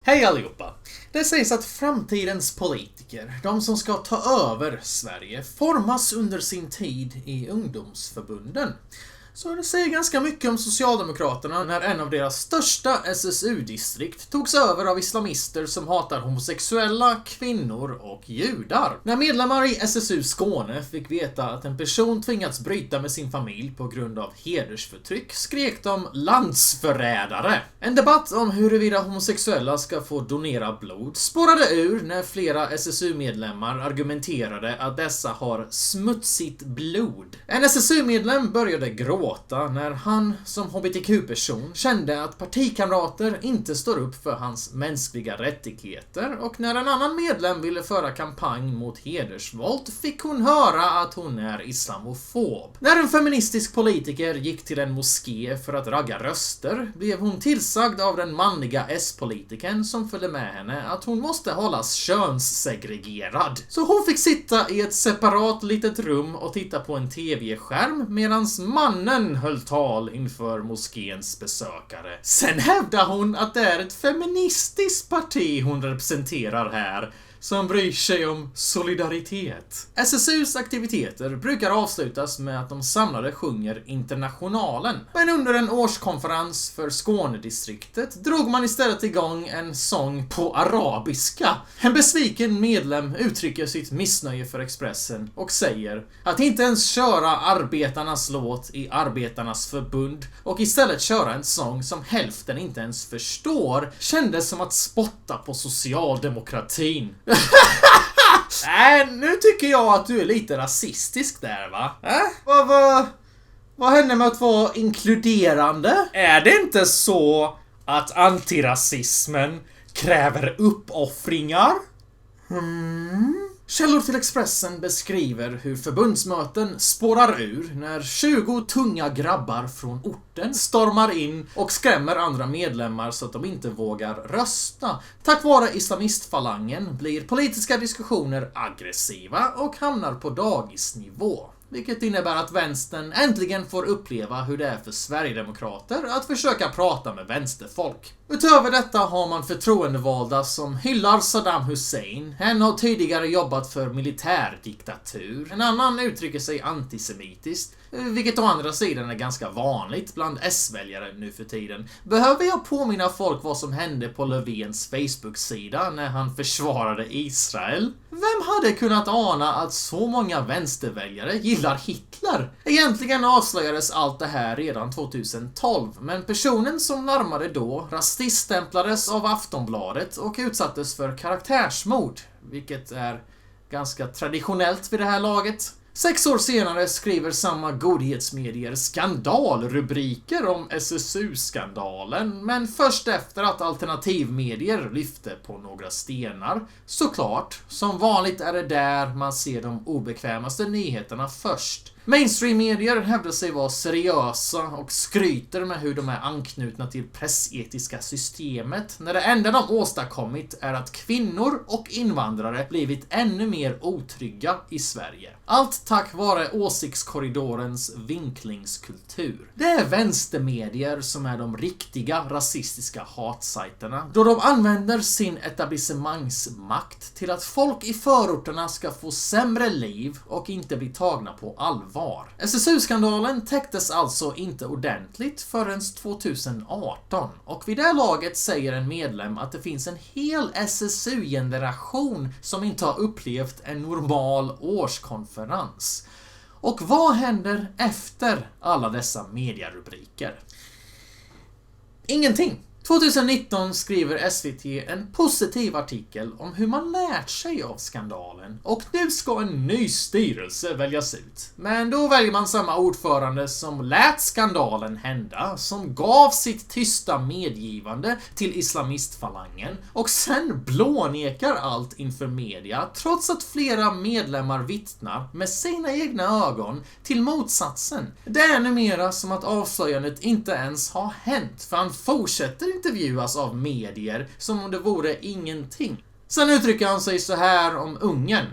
Hej allihopa! Det sägs att framtidens politiker, de som ska ta över Sverige, formas under sin tid i ungdomsförbunden. Så det säger ganska mycket om Socialdemokraterna när en av deras största SSU-distrikt togs över av islamister som hatar homosexuella, kvinnor och judar. När medlemmar i SSU Skåne fick veta att en person tvingats bryta med sin familj på grund av hedersförtryck skrek de landsförrädare. En debatt om huruvida homosexuella ska få donera blod spårade ur när flera SSU-medlemmar argumenterade att dessa har smutsigt blod. En SSU-medlem började gråta när han som hbtq-person kände att partikamrater inte står upp för hans mänskliga rättigheter, och när en annan medlem ville föra kampanj mot hedersvåld fick hon höra att hon är islamofob. När en feministisk politiker gick till en moské för att ragga röster blev hon tillsagd av den manliga S-politikern som följde med henne att hon måste hållas könssegregerad. Så hon fick sitta i ett separat litet rum och titta på en tv-skärm medans mannen höll tal inför moskéns besökare. Sen hävdar hon att det är ett feministiskt parti hon representerar här, som bryr sig om solidaritet. SSUs aktiviteter brukar avslutas med att de samlade sjunger Internationalen. Men under en årskonferens för Skånedistriktet drog man istället igång en sång på arabiska. En besviken medlem uttrycker sitt missnöje för Expressen och säger att inte ens köra arbetarnas låt i arbetarnas förbund och istället köra en sång som hälften inte ens förstår kändes som att spotta på socialdemokratin. Nej, nu tycker jag att du är lite rasistisk där, va? Vad händer med att vara inkluderande? Är det inte så att antirasismen kräver uppoffringar? Källor till Expressen beskriver hur förbundsmöten spårar ur när 20 tunga grabbar från orten stormar in och skrämmer andra medlemmar så att de inte vågar rösta. Tack vare islamistfalangen blir politiska diskussioner aggressiva och hamnar på dagisnivå. Vilket innebär att vänstern äntligen får uppleva hur det är för Sverigedemokrater att försöka prata med vänsterfolk. Utöver detta har man förtroendevalda som hyllar Saddam Hussein. En har tidigare jobbat för militärdiktatur. En annan uttrycker sig antisemitiskt, vilket å andra sidan är ganska vanligt bland S-väljare nu för tiden. Behöver jag påminna folk vad som hände på Löfvens Facebook-sida när han försvarade Israel? Vem hade kunnat ana att så många vänsterväljare gillar Hitler? Egentligen avslöjades allt det här redan 2012, men personen som larmade då rasiststämplades av Aftonbladet och utsattes för karaktärsmord, vilket är ganska traditionellt vid det här laget. 6 år senare skriver samma godhetsmedier skandalrubriker om SSU-skandalen, men först efter att alternativmedier lyfte på några stenar. Såklart, som vanligt är det där man ser de obekvämaste nyheterna först. Mainstream-medier hävdar sig vara seriösa och skryter med hur de är anknutna till pressetiska systemet, när det enda de åstadkommit är att kvinnor och invandrare blivit ännu mer otrygga i Sverige. Allt tack vare åsiktskorridorens vinklingskultur. Det är vänstermedier som är de riktiga rasistiska hatsajterna, då de använder sin etablissemangsmakt till att folk i förorterna ska få sämre liv och inte bli tagna på allvar. SSU-skandalen täcktes alltså inte ordentligt förrän 2018, och vid det laget säger en medlem att det finns en hel SSU-generation som inte har upplevt en normal årskonferens. Och vad händer efter alla dessa medierubriker? Ingenting. 2019 skriver SVT en positiv artikel om hur man lärt sig av skandalen, och nu ska en ny styrelse väljas ut. Men då väljer man samma ordförande som lät skandalen hända, som gav sitt tysta medgivande till islamistfalangen och sen blånekar allt inför media, trots att flera medlemmar vittnar med sina egna ögon till motsatsen. Det är numera som att avslöjandet inte ens har hänt, för han fortsätter intervjuas av medier som om det vore ingenting. Sen uttrycker han sig så här om Ungern: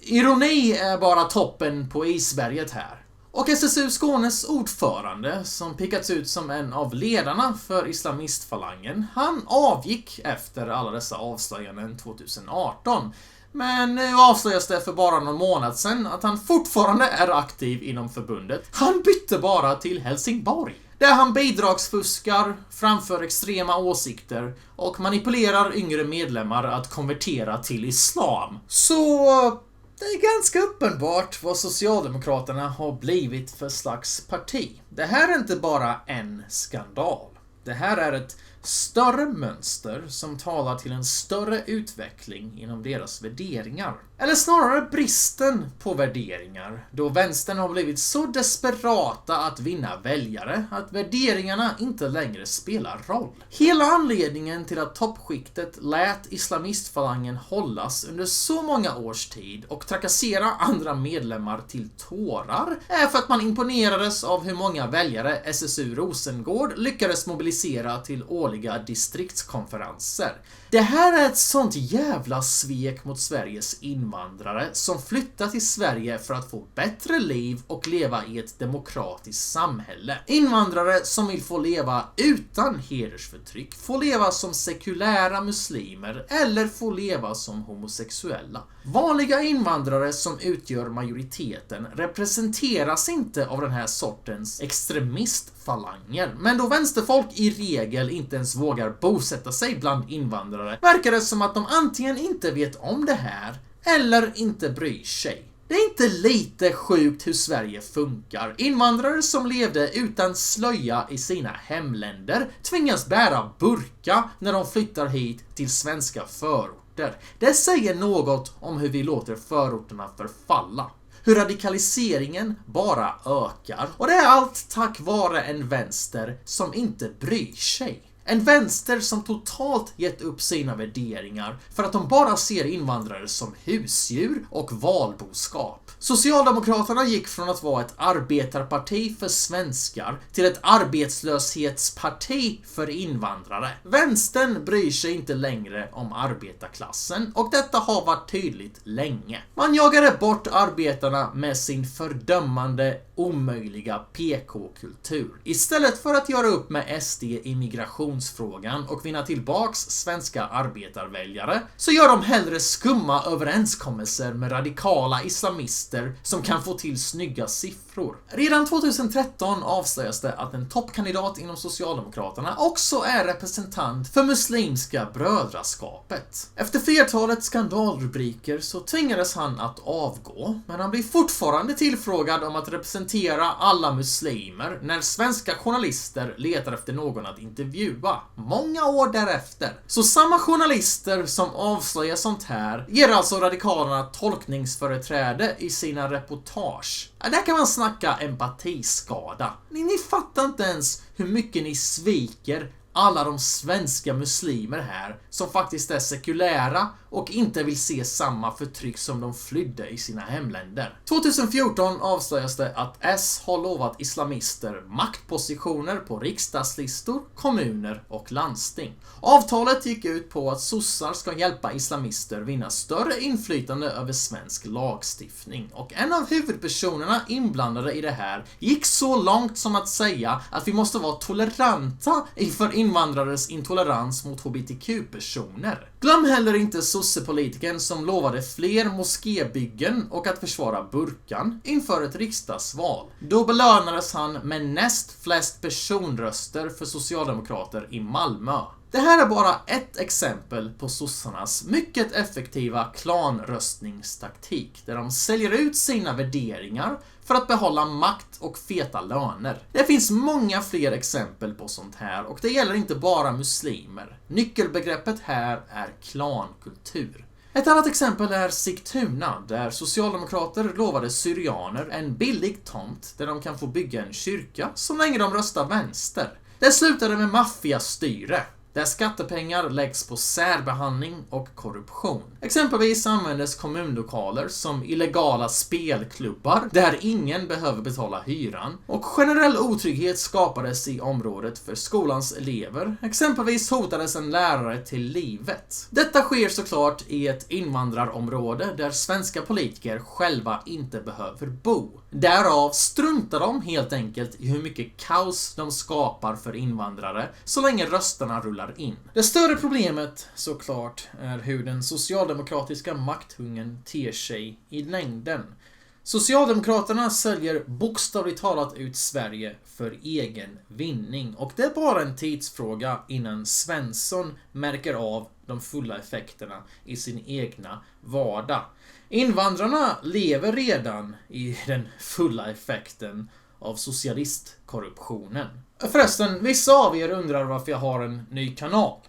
ironi är bara toppen på isberget här. Och SSU Skånes ordförande, som pekats ut som en av ledarna för islamistfalangen, han avgick efter alla dessa avslöjanden 2018. Men nu avslöjas det för bara någon månad sedan att han fortfarande är aktiv inom förbundet. Han bytte bara till Helsingborg, där han bidragsfuskar, framför extrema åsikter och manipulerar yngre medlemmar att konvertera till islam. Så det är ganska uppenbart vad Socialdemokraterna har blivit för slags parti. Det här är inte bara en skandal. Det här är ett större mönster som talar till en större utveckling inom deras värderingar. Eller snarare bristen på värderingar, då vänstern har blivit så desperata att vinna väljare att värderingarna inte längre spelar roll. Hela anledningen till att toppskiktet lät islamistfalangen hållas under så många års tid och trakassera andra medlemmar till tårar är för att man imponerades av hur många väljare SSU Rosengård lyckades mobilisera till årliga distriktskonferenser. Det här är ett sånt jävla svek mot Sveriges invandrare som flyttar till Sverige för att få bättre liv och leva i ett demokratiskt samhälle. Invandrare som vill få leva utan hedersförtryck, få leva som sekulära muslimer eller få leva som homosexuella. Vanliga invandrare som utgör majoriteten representeras inte av den här sortens extremistfalanger, men då vänsterfolk i regel inte ens vågar bosätta sig bland invandrare verkar det som att de antingen inte vet om det här eller inte bryr sig. Det är inte lite sjukt hur Sverige funkar. Invandrare som levde utan slöja i sina hemländer tvingas bära burka när de flyttar hit till svenska förorter. Det säger något om hur vi låter förorterna förfalla. Hur radikaliseringen bara ökar. Och det är allt tack vare en vänster som inte bryr sig. En vänster som totalt gett upp sina värderingar för att de bara ser invandrare som husdjur och valboskap. Socialdemokraterna gick från att vara ett arbetarparti för svenskar till ett arbetslöshetsparti för invandrare. Vänstern bryr sig inte längre om arbetarklassen och detta har varit tydligt länge. Man jagade bort arbetarna med sin fördömande, omöjliga PK-kultur. Istället för att göra upp med SD i migrationsfrågan och vinna tillbaks svenska arbetarväljare så gör de hellre skumma överenskommelser med radikala islamister som kan få till snygga siffror. Redan 2013 avslöjas det att en toppkandidat inom Socialdemokraterna också är representant för Muslimska brödraskapet. Efter flertalet skandalrubriker så tvingades han att avgå, men han blir fortfarande tillfrågad om att representera alla muslimer när svenska journalister letar efter någon att intervjua, många år därefter. Så samma journalister som avslöjar sånt här ger alltså radikalerna tolkningsföreträde i sina reportage. Där kan man snacka empatiskada. Ni fattar inte ens hur mycket ni sviker alla de svenska muslimer här som faktiskt är sekulära och inte vill se samma förtryck som de flydde i sina hemländer. 2014 avslöjas det att S har lovat islamister maktpositioner på riksdagslistor, kommuner och landsting. Avtalet gick ut på att sossar ska hjälpa islamister vinna större inflytande över svensk lagstiftning och en av huvudpersonerna inblandade i det här gick så långt som att säga att vi måste vara toleranta inför invandrares intolerans mot hbtq-personer. Glöm heller inte sossepolitiken som lovade fler moskébyggen och att försvara burkan inför ett riksdagsval. Då belönades han med näst flest personröster för socialdemokrater i Malmö. Det här är bara ett exempel på sossarnas mycket effektiva klanröstningstaktik där de säljer ut sina värderingar för att behålla makt och feta löner. Det finns många fler exempel på sånt här och det gäller inte bara muslimer. Nyckelbegreppet här är klankultur. Ett annat exempel är Sigtuna, där socialdemokrater lovade syrianer en billig tomt där de kan få bygga en kyrka så länge de röstar vänster. Det slutade med maffiastyre. där skattepengar läggs på särbehandling och korruption. Exempelvis användes kommunlokaler som illegala spelklubbar där ingen behöver betala hyran, och generell otrygghet skapades i området för skolans elever. Exempelvis hotades en lärare till livet. Detta sker såklart i ett invandrarområde där svenska politiker själva inte behöver bo. Därav struntar de helt enkelt i hur mycket kaos de skapar för invandrare så länge rösterna rullar in. Det större problemet såklart är hur den socialdemokratiska makthungern ter sig i längden. Socialdemokraterna säljer bokstavligt talat ut Sverige för egen vinning, och det är bara en tidsfråga innan Svensson märker av de fulla effekterna i sin egna vardag. Invandrarna lever redan i den fulla effekten av socialistkorruptionen. Förresten, vissa av er undrar varför jag har en ny kanal.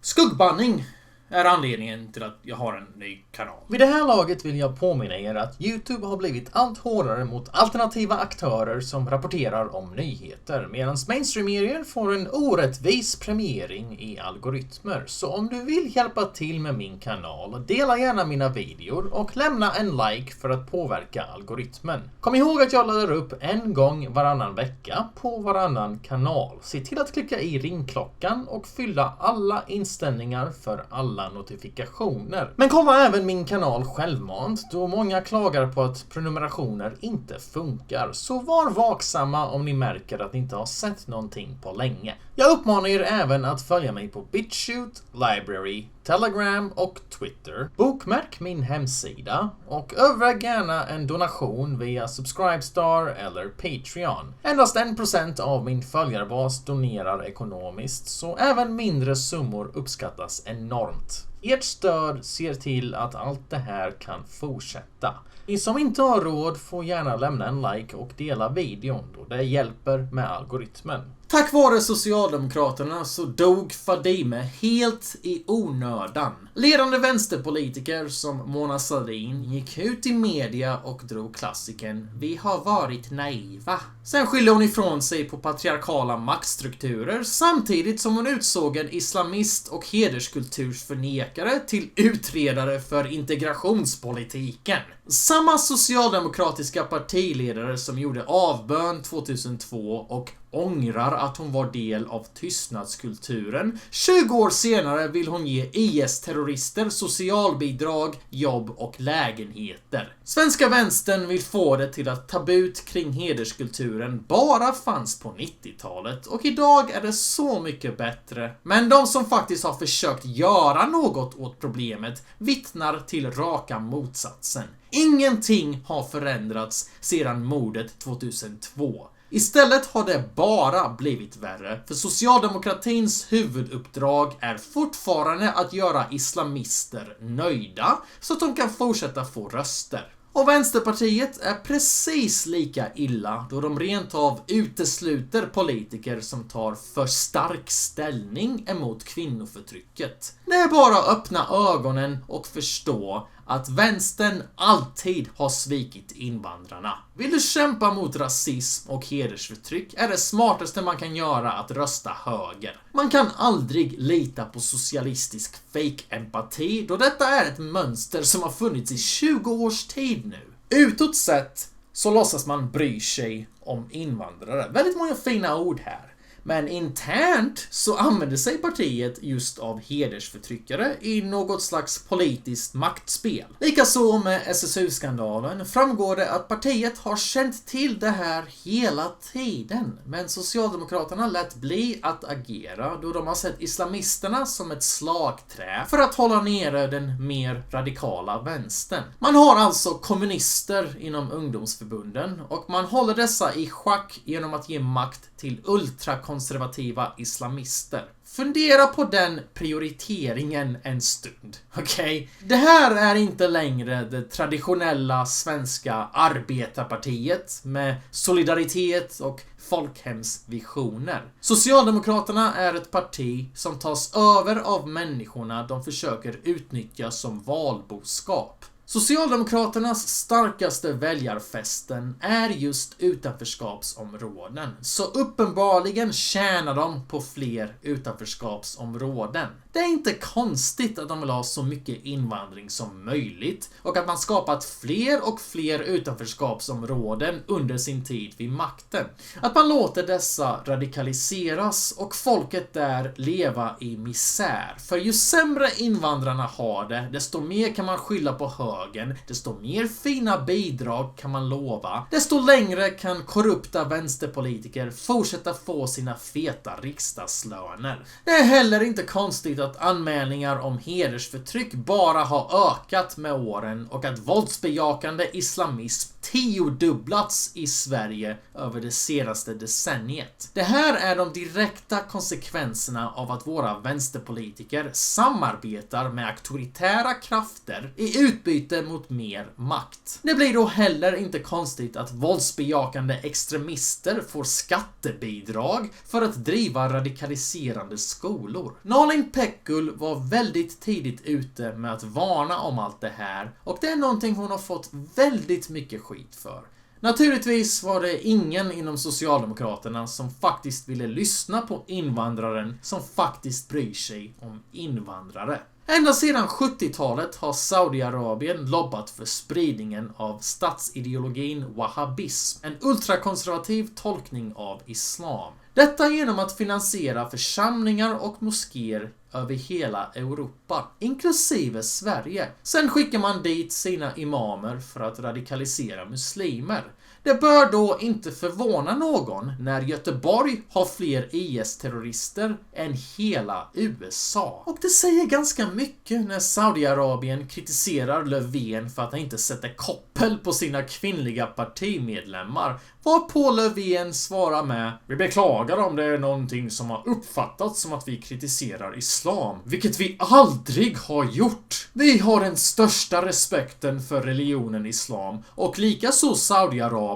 Skuggbanning är anledningen till att jag har en ny kanal. Vid det här laget vill jag påminna er att YouTube har blivit allt hårdare mot alternativa aktörer som rapporterar om nyheter, medan mainstream-medier får en orättvis premiering i algoritmer. Så om du vill hjälpa till med min kanal, dela gärna mina videor och lämna en like för att påverka algoritmen. Kom ihåg att jag laddar upp en gång varannan vecka på varannan kanal. Se till att klicka i ringklockan och fylla alla inställningar för alla notifikationer. Men kolla även min kanal självmant, då många klagar på att prenumerationer inte funkar. Så var vaksamma om ni märker att ni inte har sett någonting på länge. Jag uppmanar er även att följa mig på BitChute, Library, Telegram och Twitter. Bokmärk min hemsida och överväg gärna en donation via Subscribestar eller Patreon. Endast 1% av min följarbas donerar ekonomiskt, så även mindre summor uppskattas enormt. Ert stöd ser till att allt det här kan fortsätta. Ni som inte har råd får gärna lämna en like och dela videon, då det hjälper med algoritmen. Tack vare Socialdemokraterna så dog Fadime helt i onödan. Ledande vänsterpolitiker som Mona Sahlin gick ut i media och drog klassiken "Vi har varit naiva". Sen skyllde hon ifrån sig på patriarkala maktstrukturer samtidigt som hon utsåg en islamist och hederskultursförnekare till utredare för integrationspolitiken. Samma socialdemokratiska partiledare som gjorde avbön 2002 och ångrar att hon var del av tystnadskulturen. 20 år senare vill hon ge IS-terrorister socialbidrag, jobb och lägenheter. Svenska vänstern vill få det till att tabut kring hederskulturen bara fanns på 90-talet, och idag är det så mycket bättre. Men de som faktiskt har försökt göra något åt problemet vittnar till raka motsatsen. Ingenting har förändrats sedan mordet 2002. Istället har det bara blivit värre, för socialdemokratins huvuduppdrag är fortfarande att göra islamister nöjda så att de kan fortsätta få röster. Och Vänsterpartiet är precis lika illa, då de rent av utesluter politiker som tar för stark ställning emot kvinnoförtrycket. Det är bara att öppna ögonen och förstå att vänstern alltid har svikit invandrarna. Vill du kämpa mot rasism och hedersförtryck är det smartaste man kan göra att rösta höger. Man kan aldrig lita på socialistisk fake-empati, då detta är ett mönster som har funnits i 20 års tid nu. Utåt sett så låtsas man bry sig om invandrare. Väldigt många fina ord här. Men internt så använder sig partiet just av hedersförtryckare i något slags politiskt maktspel. Likaså med SSU-skandalen framgår det att partiet har känt till det här hela tiden. Men Socialdemokraterna lät bli att agera då de har sett islamisterna som ett slagträ för att hålla nere den mer radikala vänstern. Man har alltså kommunister inom ungdomsförbunden och man håller dessa i schack genom att ge makt till ultrakonservativa islamister. Fundera på den prioriteringen en stund, okej? Det här är inte längre det traditionella svenska arbetarpartiet med solidaritet och folkhemsvisioner. Socialdemokraterna är ett parti som tas över av människorna de försöker utnyttja som valboskap. Socialdemokraternas starkaste väljarfästen är just utanförskapsområden, så uppenbarligen tjänar de på fler utanförskapsområden. Det är inte konstigt att de vill ha så mycket invandring som möjligt och att man skapat fler och fler utanförskapsområden under sin tid vid makten. Att man låter dessa radikaliseras och folket där leva i misär. För ju sämre invandrarna har det, desto mer kan man skylla på högern, desto mer fina bidrag kan man lova, desto längre kan korrupta vänsterpolitiker fortsätta få sina feta riksdagslöner. Det är heller inte konstigt att anmälningar om hedersförtryck bara har ökat med åren och att våldsbejakande islamism 10-dubblats i Sverige över det senaste decenniet. Det här är de direkta konsekvenserna av att våra vänsterpolitiker samarbetar med auktoritära krafter i utbyte mot mer makt. Det blir då heller inte konstigt att våldsbejakande extremister får skattebidrag för att driva radikaliserande skolor. Nalin Pekgul var väldigt tidigt ute med att varna om allt det här och det är någonting hon har fått väldigt mycket skit för. Naturligtvis var det ingen inom Socialdemokraterna som faktiskt ville lyssna på invandraren som faktiskt bryr sig om invandrare. Ända sedan 70-talet har Saudiarabien lobbat för spridningen av statsideologin wahhabism, en ultrakonservativ tolkning av islam. Detta genom att finansiera församlingar och moskéer över hela Europa, inklusive Sverige. Sen skickar man dit sina imamer för att radikalisera muslimer. Det bör då inte förvåna någon när Göteborg har fler IS-terrorister än hela USA. Och det säger ganska mycket när Saudiarabien kritiserar Löfven för att han inte sätter koppel på sina kvinnliga partimedlemmar. Varpå Löfven svarar med: vi beklagar om det är någonting som har uppfattats som att vi kritiserar islam, vilket vi aldrig har gjort. Vi har den största respekten för religionen islam och likaså Saudiarabien.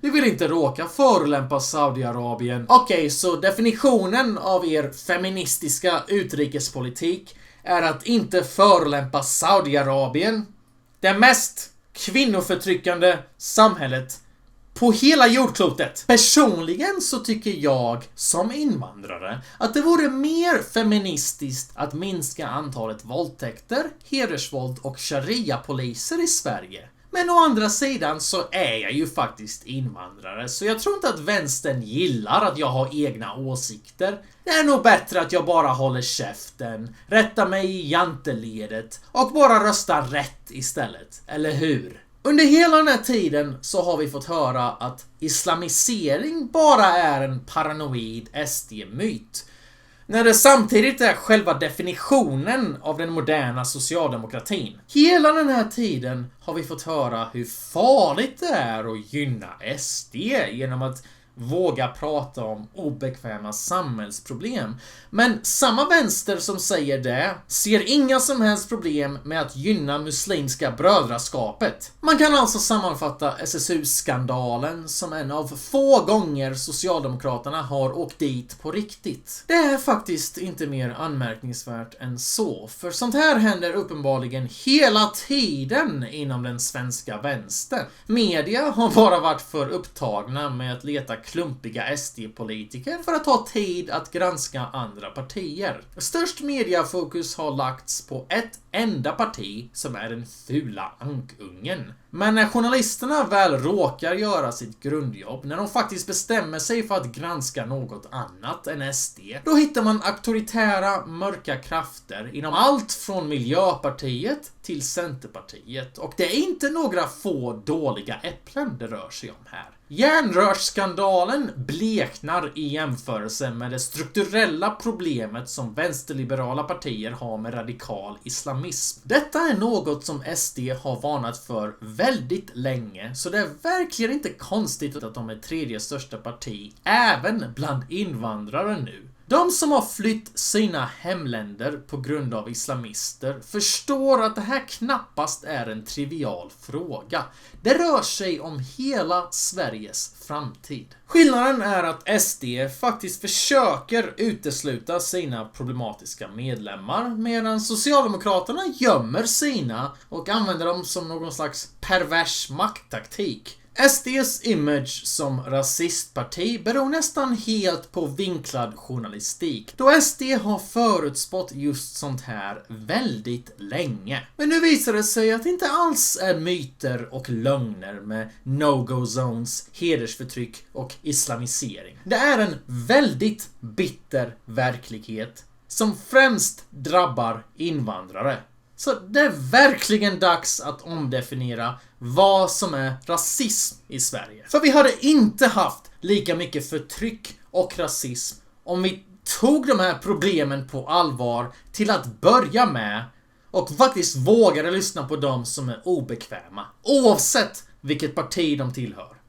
Vi vill inte råka förolämpa Saudiarabien. Okej, så definitionen av er feministiska utrikespolitik är att inte förolämpa Saudiarabien, det mest kvinnoförtryckande samhället på hela jordklotet. Personligen så tycker jag som invandrare att det vore mer feministiskt att minska antalet våldtäkter, hedersvåld och sharia-poliser i Sverige. Men å andra sidan så är jag ju faktiskt invandrare, så jag tror inte att vänstern gillar att jag har egna åsikter. Det är nog bättre att jag bara håller käften, rättar mig i janteledet och bara röstar rätt istället, eller hur? Under hela den här tiden så har vi fått höra att islamisering bara är en paranoid SD-myt. När det samtidigt är själva definitionen av den moderna socialdemokratin. Hela den här tiden har vi fått höra hur farligt det är att gynna SD genom att våga prata om obekväma samhällsproblem. Men samma vänster som säger det ser inga som helst problem med att gynna muslimska brödraskapet. Man kan alltså sammanfatta SSU-skandalen som en av få gånger Socialdemokraterna har åkt dit på riktigt. Det är faktiskt inte mer anmärkningsvärt än så, för sånt här händer uppenbarligen hela tiden inom den svenska vänstern. Media har bara varit för upptagna med att leta klumpiga SD-politiker för att ha tid att granska andra partier. Störst mediafokus har lagts på ett enda parti som är den fula ankungen. Men när journalisterna väl råkar göra sitt grundjobb, när de faktiskt bestämmer sig för att granska något annat än SD, då hittar man auktoritära, mörka krafter inom allt från Miljöpartiet till Centerpartiet. Och det är inte några få dåliga äpplen det rör sig om här. Järnrörsskandalen bleknar i jämförelse med det strukturella problemet som vänsterliberala partier har med radikal islamism. Detta är något som SD har varnat för väldigt länge, så det är verkligen inte konstigt att de är tredje största parti även bland invandrare nu. De som har flytt sina hemländer på grund av islamister förstår att det här knappast är en trivial fråga. Det rör sig om hela Sveriges framtid. Skillnaden är att SD faktiskt försöker utesluta sina problematiska medlemmar medan Socialdemokraterna gömmer sina och använder dem som någon slags pervers makttaktik. SDs image som rasistparti beror nästan helt på vinklad journalistik, då SD har förutspått just sånt här väldigt länge. Men nu visar det sig att det inte alls är myter och lögner med no-go zones, hedersförtryck och islamisering. Det är en väldigt bitter verklighet som främst drabbar invandrare. Så det är verkligen dags att omdefiniera vad som är rasism i Sverige. För vi hade inte haft lika mycket förtryck och rasism om vi tog de här problemen på allvar till att börja med och faktiskt vågade lyssna på dem som är obekväma, oavsett vilket parti de tillhör.